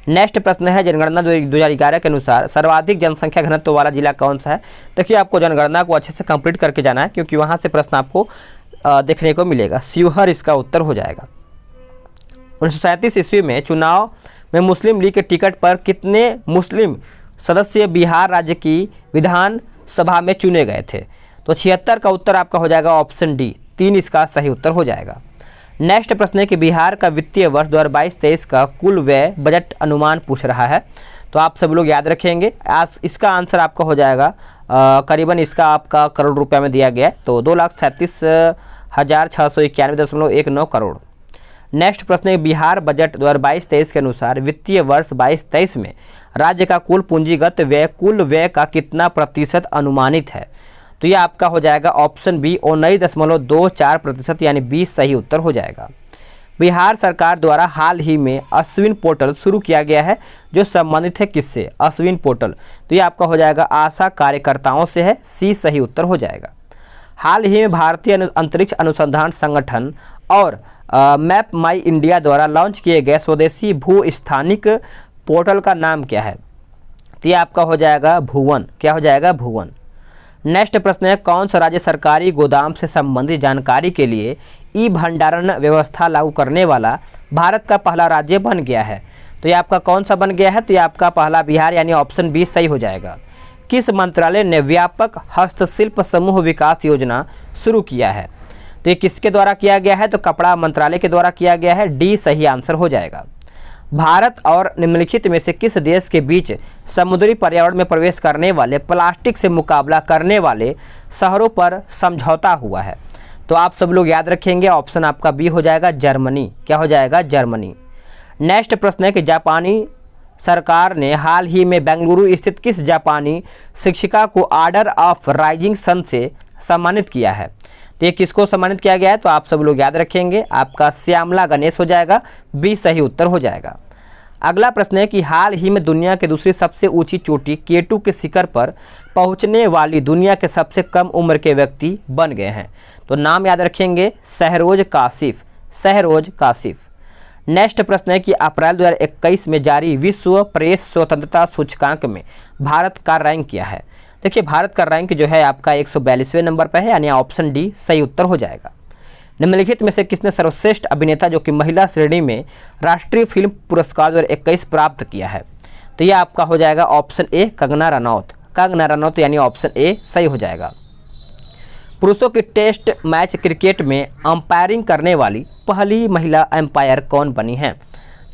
नेक्स्ट प्रश्न है जनगणना 2011 के अनुसार सर्वाधिक जनसंख्या घनत्व वाला जिला कौन सा है। देखिए आपको जनगणना को अच्छे से कंप्लीट करके जाना है क्योंकि वहाँ से प्रश्न आपको देखने को मिलेगा। शिवहर इसका उत्तर हो जाएगा। 1937 ईस्वी में चुनाव में मुस्लिम लीग के टिकट पर कितने मुस्लिम सदस्य बिहार राज्य की विधान सभा में चुने गए थे। तो 76 का उत्तर आपका हो जाएगा ऑप्शन डी, 3 इसका सही उत्तर हो जाएगा। नेक्स्ट प्रश्न है कि बिहार का वित्तीय वर्ष 2022-23 का कुल व्यय बजट अनुमान पूछ रहा है। तो आप सब लोग याद रखेंगे, आज इसका आंसर आपका हो जाएगा करीबन इसका आपका करोड़ रुपया में दिया गया है, तो 2,37,691.19 करोड़। नेक्स्ट प्रश्न है बिहार बजट 2022-23 के अनुसार वित्तीय वर्ष 22-23 में राज्य का कुल पूंजीगत व्यय कुल व्यय का कितना प्रतिशत अनुमानित है। तो ये आपका हो जाएगा ऑप्शन बी, 19.24%, यानी 20 सही उत्तर हो जाएगा। बिहार सरकार द्वारा हाल ही में अश्विन पोर्टल शुरू किया गया है जो संबंधित है किससे, अश्विन पोर्टल। तो ये आपका हो जाएगा आशा कार्यकर्ताओं से है, सी सही उत्तर हो जाएगा। हाल ही में भारतीय अंतरिक्ष अनुसंधान संगठन और मैप माई इंडिया द्वारा लॉन्च किए गए स्वदेशी भू स्थानिक पोर्टल का नाम क्या है। तो ये आपका हो जाएगा भुवन। क्या हो जाएगा, भुवन। नेक्स्ट प्रश्न है कौन सा राज्य सरकारी गोदाम से संबंधित जानकारी के लिए ई भंडारण व्यवस्था लागू करने वाला भारत का पहला राज्य बन गया है। तो ये आपका कौन सा बन गया है, तो ये आपका पहला बिहार, यानी ऑप्शन बी सही हो जाएगा। किस मंत्रालय ने व्यापक हस्तशिल्प समूह विकास योजना शुरू किया है। तो ये किसके द्वारा किया गया है, तो कपड़ा मंत्रालय के द्वारा किया गया है, डी सही आंसर हो जाएगा। भारत और निम्नलिखित में से किस देश के बीच समुद्री पर्यावरण में प्रवेश करने वाले प्लास्टिक से मुकाबला करने वाले शहरों पर समझौता हुआ है। तो आप सब लोग याद रखेंगे ऑप्शन आपका बी हो जाएगा जर्मनी। क्या हो जाएगा? जर्मनी। नेक्स्ट प्रश्न है कि जापानी सरकार ने हाल ही में बेंगलुरु स्थित किस जापानी शिक्षिका को ऑर्डर ऑफ राइजिंग सन से सम्मानित किया है? तो ये किसको सम्मानित किया गया है? तो आप सब लोग याद रखेंगे आपका श्यामला गणेश हो जाएगा, बी सही उत्तर हो जाएगा। अगला प्रश्न है कि हाल ही में दुनिया की दूसरी सबसे ऊंची चोटी K2 के शिखर पर पहुंचने वाली दुनिया के सबसे कम उम्र के व्यक्ति बन गए हैं। तो नाम याद रखेंगे शहरोज काशिफ, शहरोज काशिफ। नेक्स्ट प्रश्न है कि अप्रैल 2021 में जारी विश्व प्रेस स्वतंत्रता सूचकांक में भारत का रैंक क्या है? देखिए भारत का रैंक जो है आपका 142वें नंबर पर है, यानी ऑप्शन डी सही उत्तर हो जाएगा। निम्नलिखित में से किसने सर्वश्रेष्ठ अभिनेता जो कि महिला श्रेणी में राष्ट्रीय फिल्म पुरस्कार 2021 प्राप्त किया है? तो ये आपका हो जाएगा ऑप्शन ए कंगना रनौत, कंगना रनौत यानी ऑप्शन ए सही हो जाएगा। पुरुषों की टेस्ट मैच क्रिकेट में अंपायरिंग करने वाली पहली महिला अंपायर कौन बनी है?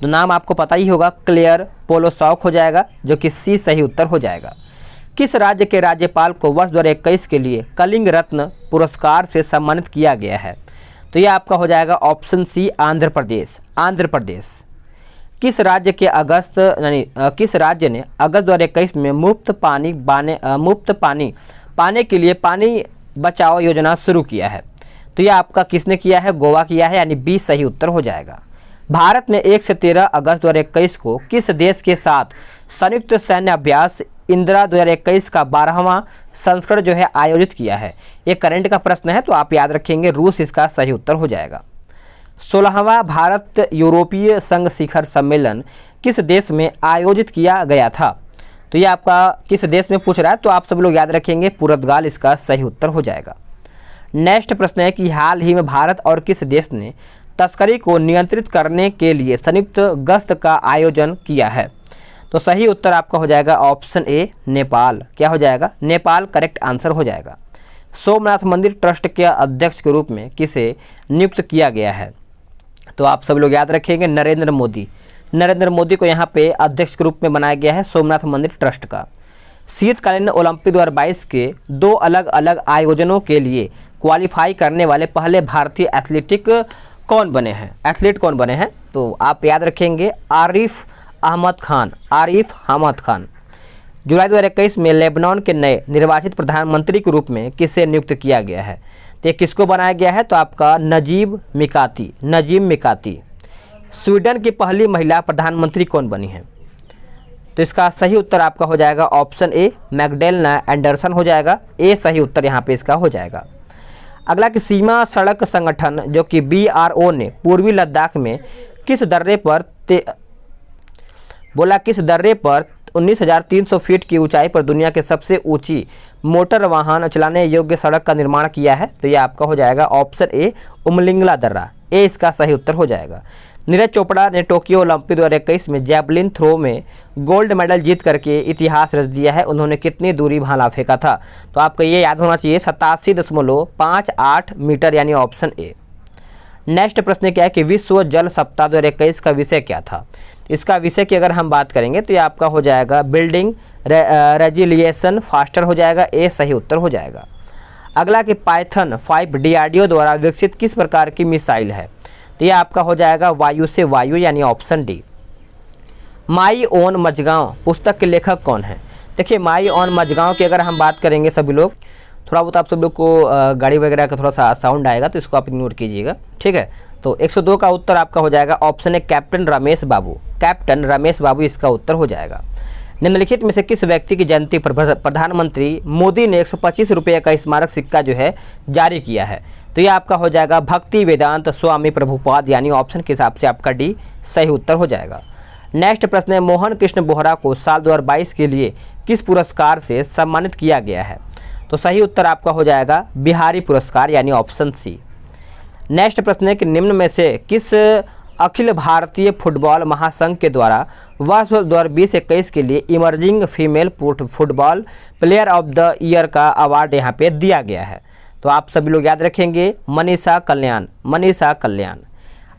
तो नाम आपको पता ही होगा, क्लेयर पोलोसॉक हो जाएगा, जो कि सी सही उत्तर हो जाएगा। किस राज्य के राज्यपाल को वर्ष 2021 के लिए कलिंग रत्न पुरस्कार से सम्मानित किया गया है? तो यह आपका हो जाएगा ऑप्शन सी आंध्र प्रदेश, आंध्र प्रदेश। किस राज्य ने अगस्त 2021 में मुफ्त पानी पाने के लिए पानी बचाओ योजना शुरू किया है? तो यह आपका किसने किया है? गोवा किया है, यानी बी सही उत्तर हो जाएगा। भारत ने 1 से 13 अगस्त 2021 को किस देश के साथ संयुक्त सैन्य अभ्यास इंदिरा 2021 का 12वां संस्करण जो है आयोजित किया है? ये करंट का प्रश्न है, तो आप याद रखेंगे रूस इसका सही उत्तर हो जाएगा। 16वां भारत यूरोपीय संघ शिखर सम्मेलन किस देश में आयोजित किया गया था? तो ये आपका किस देश में पूछ रहा है, तो आप सब लोग याद रखेंगे पुर्तगाल इसका सही उत्तर हो जाएगा। नेक्स्ट प्रश्न है कि हाल ही में भारत और किस देश ने तस्करी को नियंत्रित करने के लिए संयुक्त गश्त का आयोजन किया है? तो सही उत्तर आपका हो जाएगा ऑप्शन ए नेपाल। क्या हो जाएगा? नेपाल करेक्ट आंसर हो जाएगा। सोमनाथ मंदिर ट्रस्ट के अध्यक्ष के रूप में किसे नियुक्त किया गया है? तो आप सब लोग याद रखेंगे नरेंद्र मोदी, नरेंद्र मोदी को यहाँ पे अध्यक्ष के रूप में बनाया गया है सोमनाथ मंदिर ट्रस्ट का। शीतकालीन ओलंपिक 2022 के 2 अलग अलग आयोजनों के लिए क्वालिफाई करने वाले पहले भारतीय एथलीट कौन बने हैं? तो आप याद रखेंगे आरिफ अहमद खान, आरिफ अहमद खान। जुलाई 2021 में लेबनान के नए निर्वाचित प्रधानमंत्री के रूप में किसे नियुक्त किया गया है? तो ये किसको बनाया गया है? तो आपका नजीब मिकाती। स्वीडन की पहली महिला प्रधानमंत्री कौन बनी है? तो इसका सही उत्तर आपका हो जाएगा ऑप्शन ए मैगडेलेना एंडरसन हो जाएगा, ए सही उत्तर यहाँ पे इसका हो जाएगा। अगला कि सीमा सड़क संगठन जो कि BRO ने पूर्वी लद्दाख में किस दर्रे पर 19,300 फीट की ऊंचाई पर दुनिया के सबसे ऊंची मोटर वाहन चलाने योग्य सड़क का निर्माण किया है? तो ये आपका हो जाएगा ऑप्शन ए उमलिंगला दर्रा, ए इसका सही उत्तर हो जाएगा। नीरज चोपड़ा ने टोक्यो ओलंपिक 2021 में जैवलिन थ्रो में गोल्ड मेडल जीत करके इतिहास रच दिया है। उन्होंने कितनी दूरी भाला फेंका था? तो आपको ये याद होना चाहिए 87.58 मीटर, यानी ऑप्शन ए। नेक्स्ट प्रश्न क्या है कि विश्व जल सप्ताह 2021 का विषय क्या था? इसका विषय की अगर हम बात करेंगे तो ये आपका हो जाएगा बिल्डिंग रेजिलिएशन फास्टर हो जाएगा, ए सही उत्तर हो जाएगा। अगला कि पाइथन 5 DRDO द्वारा विकसित किस प्रकार की मिसाइल है? तो ये आपका हो जाएगा वायु से वायु, यानी option D. My own Mazgaon पुस्तक के लेखक कौन है? देखिए माई ओन मजगांव की अगर हम बात करेंगे सभी लोग, थोड़ा बहुत आप सब लोग को गाड़ी वगैरह का थोड़ा सा साउंड आएगा तो इसको आप इग्नोर कीजिएगा, ठीक है। तो 102 का उत्तर आपका हो जाएगा ऑप्शन है कैप्टन रमेश बाबू, कैप्टन रमेश बाबू इसका उत्तर हो जाएगा। निम्नलिखित में से किस व्यक्ति की जयंती पर प्रधानमंत्री मोदी ने 125 रुपये का स्मारक सिक्का जो है जारी किया है? तो ये आपका हो जाएगा भक्ति वेदांत स्वामी प्रभुपाद, यानी ऑप्शन के हिसाब से आपका डी सही उत्तर हो जाएगा। नेक्स्ट प्रश्न है मोहन कृष्ण बोहरा को साल 2022 के लिए किस पुरस्कार से सम्मानित किया गया है? तो सही उत्तर आपका हो जाएगा बिहारी पुरस्कार, यानी ऑप्शन सी। नेक्स्ट प्रश्न है कि निम्न में से किस अखिल भारतीय फुटबॉल महासंघ के द्वारा वर्ष 2020-21 के लिए emerging female football player of the year का अवार्ड यहाँ पे दिया गया है? तो आप सभी लोग याद रखेंगे मनीषा कल्याण, मनीषा कल्याण।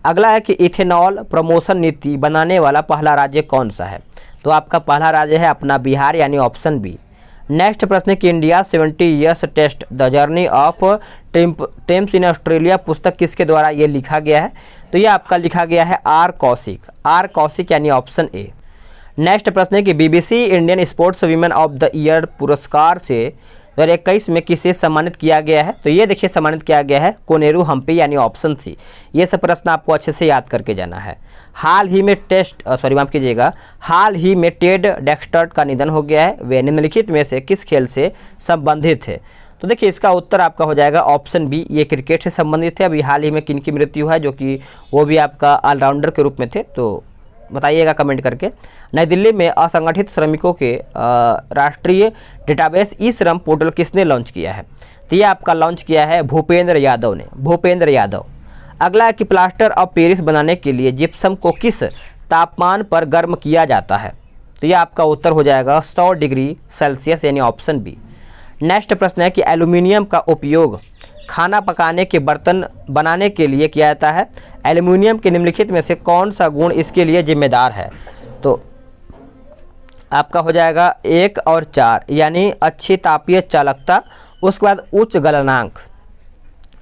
अगला है कि इथेनॉल प्रमोशन नीति बनाने वाला पहला राज्य कौन सा है? तो आपका पहला राज्य है अपना बिहार, यानी ऑप्शन बी। नेक्स्ट प्रश्न है कि India 70 years test the journey of Thames in Australia पुस्तक किसके द्वारा ये लिखा गया है? तो ये आपका लिखा गया है आर कौशिक यानी ऑप्शन ए। नेक्स्ट प्रश्न है कि BBC Indian sports women of the year पुरस्कार से 2021 में किसे सम्मानित किया गया है? तो ये देखिए सम्मानित किया गया है कोनेरू हम्पी यानी ऑप्शन सी। ये सब प्रश्न आपको अच्छे से याद करके जाना है। हाल ही में टेड डेक्स्टर का निधन हो गया है। वे निम्नलिखित में से किस खेल से संबंधित थे? तो देखिए इसका उत्तर आपका हो जाएगा ऑप्शन बी, ये क्रिकेट से संबंधित है। अभी हाल ही में किनकी मृत्यु है, जो कि वो भी आपका ऑलराउंडर के रूप में थे, तो बताइएगा कमेंट करके। नई दिल्ली में असंगठित श्रमिकों के राष्ट्रीय डेटाबेस ई श्रम पोर्टल किसने लॉन्च किया है? तो ये आपका लॉन्च किया है भूपेंद्र यादव। अगला है कि प्लास्टर ऑफ पेरिस बनाने के लिए जिप्सम को किस तापमान पर गर्म किया जाता है? तो ये आपका उत्तर हो जाएगा 100 डिग्री सेल्सियस यानी ऑप्शन बी। नेक्स्ट प्रश्न है कि एल्यूमिनियम का उपयोग खाना पकाने के बर्तन बनाने के लिए किया जाता है। एल्यूमिनियम के निम्नलिखित में से कौन सा गुण इसके लिए जिम्मेदार है? तो आपका हो जाएगा 1 और 4 यानी अच्छी तापीय चालकता, उसके बाद उच्च गलनांक।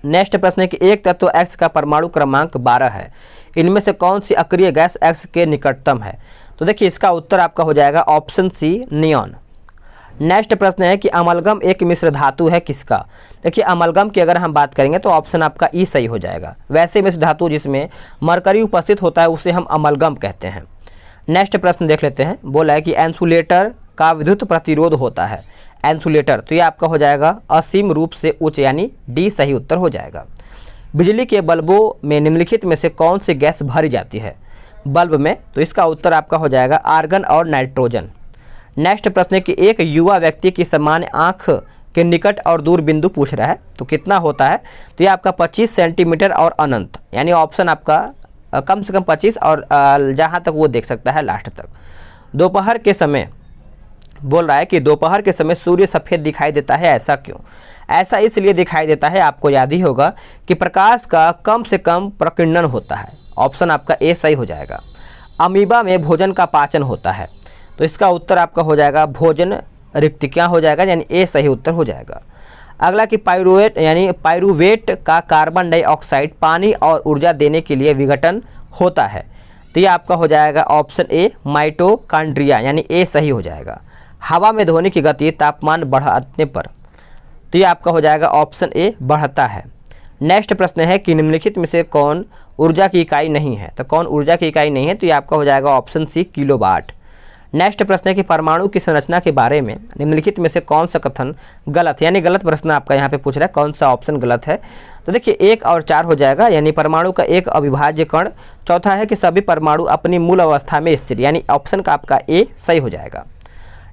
नेक्स्ट प्रश्न है कि एक तत्व X का परमाणु क्रमांक 12 है, इनमें से कौन सी अक्रिय गैस X के निकटतम है? तो देखिए इसका उत्तर आपका हो जाएगा ऑप्शन सी नियॉन। नेक्स्ट प्रश्न है कि अमलगम एक मिश्र धातु है किसका? देखिए अमलगम की अगर हम बात करेंगे तो ऑप्शन आपका ई सही हो जाएगा। वैसे मिश्र धातु जिसमें मरकरी उपस्थित होता है उसे हम अमलगम कहते हैं। नेक्स्ट प्रश्न देख लेते हैं। बोला है कि इंसुलेटर का विद्युत प्रतिरोध होता है। इंसुलेटर, तो ये आपका हो जाएगा असीम रूप से उच्च यानी डी सही उत्तर हो जाएगा। बिजली के बल्बों में निम्नलिखित में से कौन सी गैस भरी जाती है बल्ब में? तो इसका उत्तर आपका हो जाएगा आर्गन और नाइट्रोजन। नेक्स्ट प्रश्न है कि एक युवा व्यक्ति की सामान्य आँख के निकट और दूर बिंदु पूछ रहा है, तो कितना होता है? तो ये आपका 25 सेंटीमीटर और अनंत, यानी ऑप्शन आपका कम से कम 25 और जहाँ तक वो देख सकता है लास्ट तक। दोपहर के समय बोल रहा है कि दोपहर के समय सूर्य सफ़ेद दिखाई देता है, ऐसा क्यों? ऐसा इसलिए दिखाई देता है, आपको याद ही होगा कि प्रकाश का कम से कम प्रकीर्णन होता है। ऑप्शन आपका ए सही हो जाएगा। अमीबा में भोजन का पाचन होता है, तो इसका उत्तर आपका हो जाएगा भोजन रिक्तियाँ हो जाएगा, यानी ए सही उत्तर हो जाएगा। अगला कि पाइरुवेट का कार्बन डाइऑक्साइड पानी और ऊर्जा देने के लिए विघटन होता है, तो ये आपका हो जाएगा ऑप्शन ए माइटोकॉन्ड्रिया, यानी ए सही हो जाएगा। हवा में ध्वनि की गति तापमान बढ़ने पर, तो ये आपका हो जाएगा ऑप्शन ए बढ़ता है। नेक्स्ट प्रश्न है कि निम्नलिखित में से कौन ऊर्जा की इकाई नहीं है? तो कौन ऊर्जा की इकाई नहीं है? तो ये आपका हो जाएगा ऑप्शन सी किलोवाट। नेक्स्ट प्रश्न है कि परमाणु की संरचना के बारे में निम्नलिखित में से कौन सा कथन गलत, यानी गलत प्रश्न आपका यहाँ पे पूछ रहा है, कौन सा ऑप्शन गलत है? तो देखिए 1 और 4 हो जाएगा, यानी परमाणु का एक अविभाज्य कण। चौथा है कि सभी परमाणु अपनी मूल अवस्था में स्थिर, यानी ऑप्शन का आपका ए सही हो जाएगा।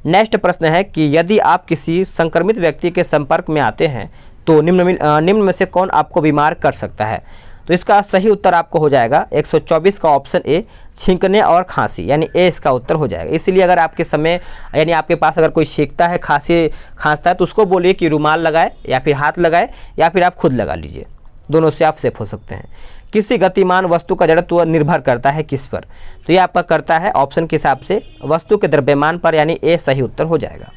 नेक्स्ट प्रश्न है कि यदि आप किसी संक्रमित व्यक्ति के संपर्क में आते हैं तो निम्न में से कौन आपको बीमार कर सकता है? तो इसका सही उत्तर आपको हो जाएगा 124 का ऑप्शन ए छींकने और खांसी, यानी ए इसका उत्तर हो जाएगा। इसलिए अगर आपके समय यानी आपके पास अगर कोई छींकता है खांसता है तो उसको बोलिए कि रुमाल लगाए या फिर हाथ लगाए या फिर आप खुद लगा लीजिए, दोनों से आप सेफ हो सकते हैं। किसी गतिमान वस्तु का जड़त्व निर्भर करता है किस पर? तो ये आपका करता है ऑप्शन के हिसाब से वस्तु के द्रव्यमान पर, यानी ए सही उत्तर हो जाएगा।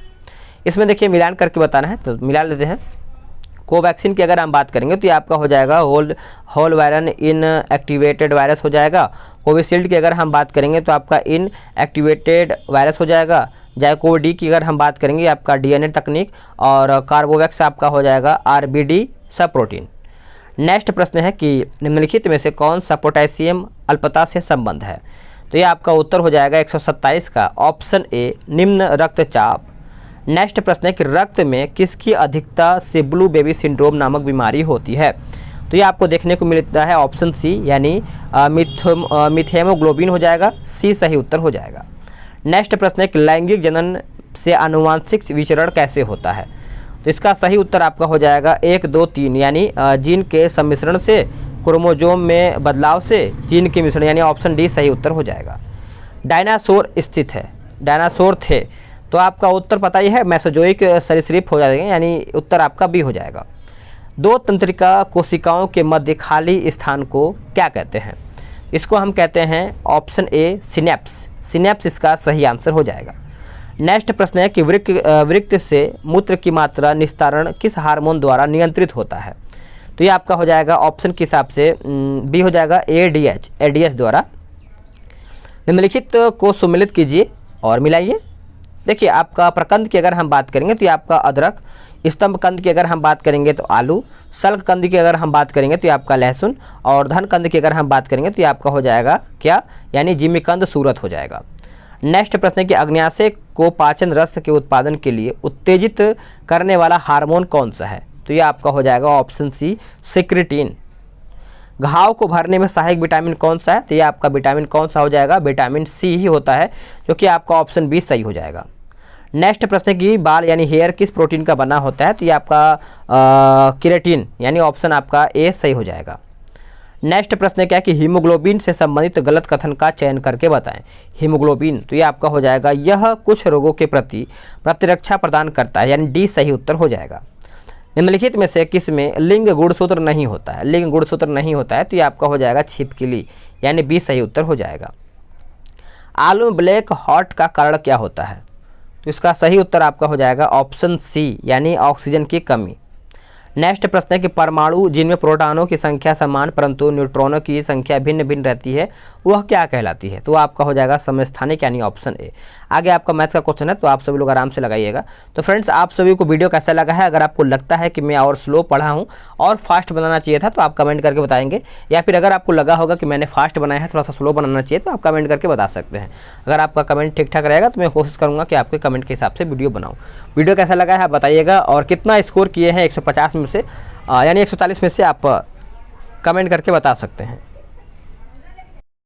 इसमें देखिए मिलान करके बताना है, तो मिला लेते हैं। कोवैक्सीन की अगर हम बात करेंगे तो ये आपका हो जाएगा होल वायरन इन एक्टिवेटेड वायरस हो जाएगा। कोविशील्ड की अगर हम बात करेंगे तो आपका इन एक्टिवेटेड वायरस हो जाएगा। जाइकोव-डी की अगर हम बात करेंगे आपका डीएनए तकनीक, और कार्बोवैक्स आपका हो जाएगा आरबीडी सब प्रोटीन। नेक्स्ट प्रश्न है कि निम्नलिखित में से कौन सा पोटेशियम अल्पता से संबंध है? तो ये आपका उत्तर हो जाएगा 127 का ऑप्शन ए निम्न रक्तचाप। नेक्स्ट प्रश्न है कि रक्त में किसकी अधिकता से ब्लू बेबी सिंड्रोम नामक बीमारी होती है? तो ये आपको देखने को मिलता है ऑप्शन सी, यानी मिथेमोग्लोबिन हो जाएगा, सी सही उत्तर हो जाएगा। नेक्स्ट प्रश्न है कि लैंगिक जनन से आनुवांशिक विचरण कैसे होता है? तो इसका सही उत्तर आपका हो जाएगा 1, 2, 3, यानी जीन के सम्मिश्रण से, क्रोमोजोम में बदलाव से, जीन के मिश्रण, यानी ऑप्शन डी सही उत्तर हो जाएगा। डायनासोर स्थित है, डायनासोर थे, तो आपका उत्तर पता ही है मेसोजोइक सरीसृप हो जाएगा, यानी उत्तर आपका बी हो जाएगा। 2 तंत्रिका कोशिकाओं के मध्य खाली स्थान को क्या कहते हैं? इसको हम कहते हैं ऑप्शन ए सिनेप्स, सिनेप्स इसका सही आंसर हो जाएगा। नेक्स्ट प्रश्न है कि वृक्क से मूत्र की मात्रा निस्तारण किस हार्मोन द्वारा नियंत्रित होता है? तो ये आपका हो जाएगा ऑप्शन के हिसाब से बी हो जाएगा एडीएच द्वारा। निम्नलिखित को सुमेलित कीजिए और मिलाइए। देखिए आपका प्रकंद की अगर हम बात करेंगे तो ये आपका अदरक, स्तंभ कंद की अगर हम बात करेंगे तो आलू, सल्क कंद की अगर हम बात करेंगे तो ये आपका लहसुन, और धन कंद की अगर हम बात करेंगे तो ये आपका हो जाएगा क्या, यानी जिमीकंद सूरत हो जाएगा। नेक्स्ट प्रश्न है कि अग्न्याशय को पाचन रस के उत्पादन के लिए उत्तेजित करने वाला हार्मोन कौन सा है? तो ये आपका हो जाएगा ऑप्शन सी सिक्रेटिन। घाव को भरने में सहायक विटामिन कौन सा है? तो ये आपका विटामिन कौन सा हो जाएगा? विटामिन सी ही होता है, जो कि आपका ऑप्शन बी सही हो जाएगा। नेक्स्ट प्रश्न है कि बाल यानी हेयर किस प्रोटीन का बना होता है? तो ये आपका केराटिन, यानी ऑप्शन आपका ए सही हो जाएगा। नेक्स्ट प्रश्न क्या है कि हीमोग्लोबिन से संबंधित गलत कथन का चयन करके बताएं। हीमोग्लोबिन, तो ये आपका हो जाएगा यह कुछ रोगों के प्रति प्रतिरक्षा प्रदान करता है, यानी डी सही उत्तर हो जाएगा। निम्नलिखित में से किस में लिंग गुणसूत्र नहीं होता है? लिंग गुणसूत्र नहीं होता है तो ये आपका हो जाएगा छिपकली, यानी बी सही उत्तर हो जाएगा। आलू में ब्लैक हॉट का कारण क्या होता है? तो इसका सही उत्तर आपका हो जाएगा ऑप्शन सी, यानी ऑक्सीजन की कमी। नेक्स्ट प्रश्न है कि परमाणु जिनमें प्रोटॉनों की संख्या समान परंतु न्यूट्रॉनों की संख्या भिन्न भिन्न रहती है वह क्या कहलाती है? तो आपका हो जाएगा समस्थानिक, यानी ऑप्शन ए। आगे आपका मैथ का क्वेश्चन है तो आप सभी लोग आराम से लगाइएगा। तो फ्रेंड्स, आप सभी को वीडियो कैसा लगा है? अगर आपको लगता है कि मैं और स्लो पढ़ा हूँ और फास्ट बनाना चाहिए था तो आप कमेंट करके बताएंगे, या फिर अगर आपको लगा होगा कि मैंने फास्ट बनाया है थोड़ा सा स्लो बनाना चाहिए तो आप कमेंट करके बता सकते हैं। अगर आपका कमेंट ठीक ठाक रहेगा तो मैं कोशिश करूँगा कि आपके कमेंट के हिसाब से वीडियो बनाऊँ। वीडियो कैसा लगा है आप बताइएगा, और कितना स्कोर किए हैं 150 में से, यानी 140 में से आप कमेंट करके बता सकते हैं।